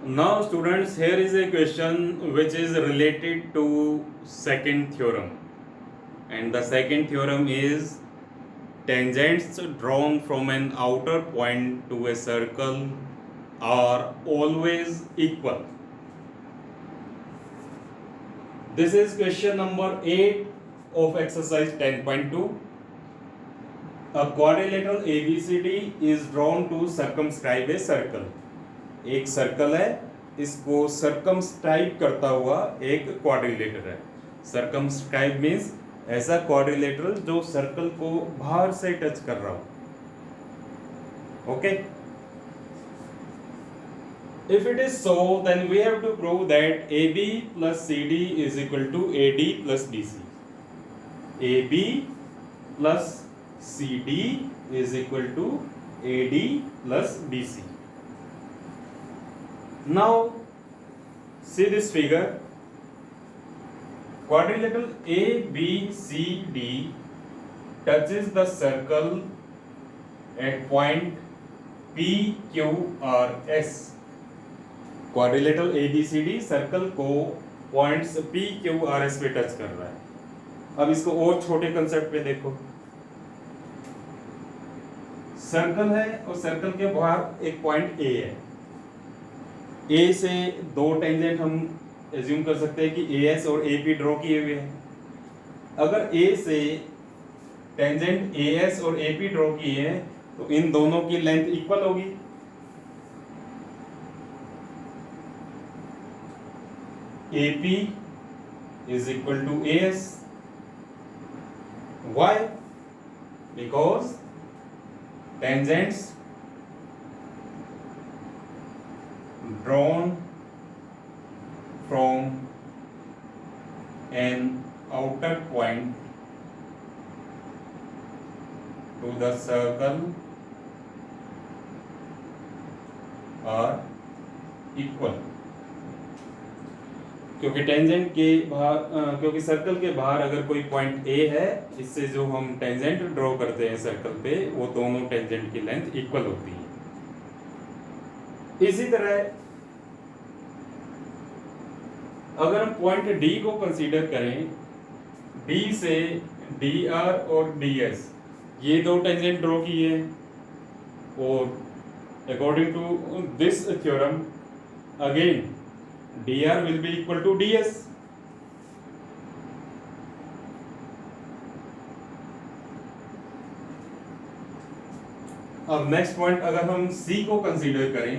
Now, students, here is a question which is related to second theorem, and the second theorem is tangents drawn from an outer point to a circle are always equal. This is question number 8 of exercise 10.2. A quadrilateral ABCD is drawn to circumscribe a circle. एक circle है, इसको circumscribe करता हुआ एक quadrilateral है. Circumscribe means ऐसा quadrilateral जो circle को बाहर से टच कर रहा हो. Okay, if it is so, then we have to prove that AB plus CD is equal to AD plus BC. AB plus CD is equal to AD plus BC. Now, see this figure. Quadrilateral ABCD touches the circle at point PQRS. Quadrilateral ABCD circle को points PQRS पे touch कर रहा है. अब इसको और छोटे concept पे देखो. सर्कल है और सर्कल के बाहर एक पॉइंट A है. A से दो टेंजेंट हम एज्यूम कर सकते हैं कि AS और AP ड्रॉ किए हुए हैं. अगर A से टेंजेंट AS और AP ड्रॉ किए हैं तो इन दोनों की लेंथ इक्वल होगी. AP is equal to AS. Why? Because tangents drawn from an outer point to the circle are equal. क्योंकि टेंजेंट के बाहर क्योंकि सर्कल के बाहर अगर कोई पॉइंट A है, इससे जो हम टेंजेंट ड्रॉ करते हैं सर्कल पे, वो दोनों टेंजेंट की लेंथ इक्वल होती है. इसी तरह अगर हम पॉइंट D को कंसीडर करें, D से DR और DS ये दो टेंजेंट ड्रॉ किए हैं, और according to this theorem again DR will be equal to DS. अब नेक्स्ट पॉइंट अगर हम C को कंसीडर करें,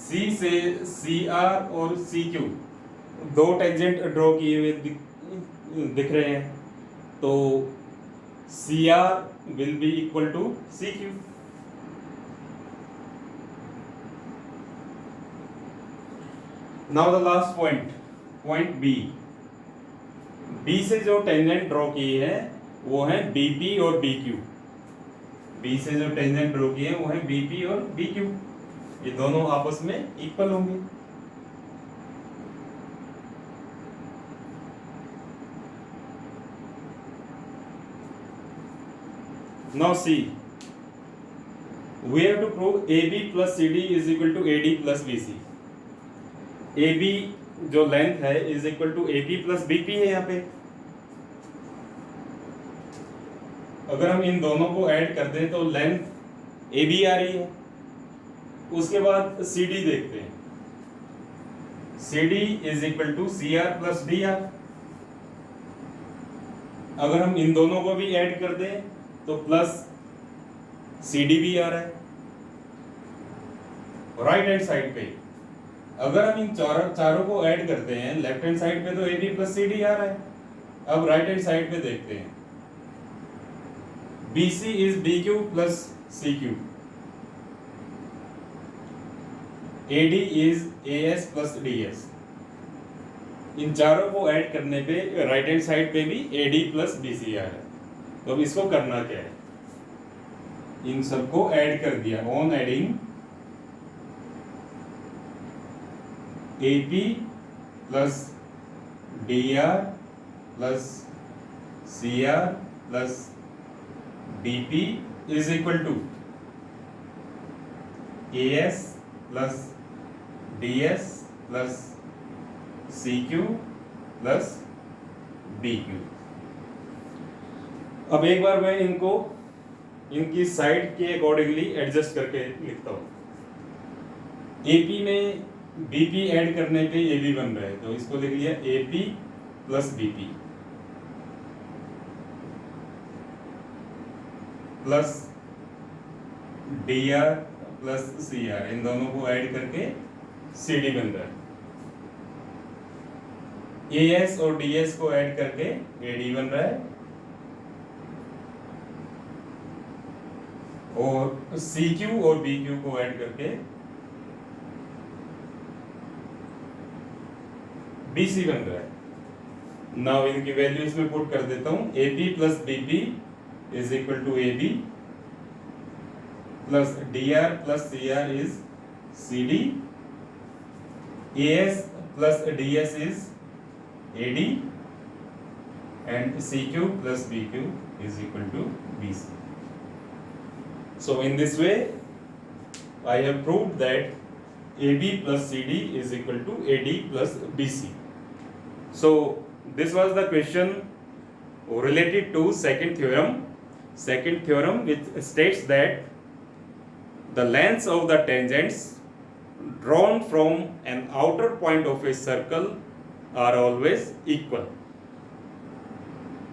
C से CR और CQ दो टेंजेंट ड्रॉ किए हुए दिख रहे हैं, तो CR will be equal to CQ. Now the last point, point B. B से जो टेंजेंट ड्रॉ किए हैं वो है BP और BQ. B से जो टेंजेंट ड्रॉ किए हैं वो है BP और BQ. ये दोनों आपस में इक्वल होंगे. Now see, we have to prove AB plus CD is equal to AD plus BC. AB जो लेंथ है is equal to AP plus BP है यहाँ पे. अगर हम इन दोनों को ऐड कर दें तो लेंथ AB आ रही है. उसके बाद CD देखते हैं. CD is equal to CR plus DR. अगर हम इन दोनों को भी ऐड कर दें तो प्लस CD भी आ रहा है राइट हैंड साइड पे. अगर हम इन चारों को ऐड करते हैं लेफ्ट हैंड साइड पे तो AB प्लस CD आ रहा है. अब राइट हैंड साइड पे देखते हैं. BC is BQ plus CQ. AD is AS plus DS. इन चारों को ऐड करने पे राइट हैंड साइड पे भी AD प्लस BC आ रहा है. तो अब इसको करना क्या है, इन सबको ऐड कर दिया. On adding AP plus DR plus CR plus BP is equal to AS plus ds plus CQ plus BQ। अब एक बार मैं इनको इनकी साइड के अकॉर्डिंगली एडजस्ट करके लिखता हूँ। AP में BP ऐड करने पे AB बन रहा है, तो इसको लिख लिया AP plus BP plus DR plus CR, इन दोनों को ऐड करके CD बन रहा है। AS और DS को ऐड करके AD बन रहा है, और CQ और BQ को ऐड करके BC बन रहा है। नाउ इनकी वैल्यू इसमें पुट कर देता हूं। AP plus BP is equal to AB plus DR plus CR is CD, AS plus DS is AD, and CQ plus BQ is equal to BC. So in this way, I have proved that AB plus CD is equal to AD plus BC. So this was the question related to second theorem. Second theorem which states that the lengths of the tangents drawn from an outer point of a circle are always equal.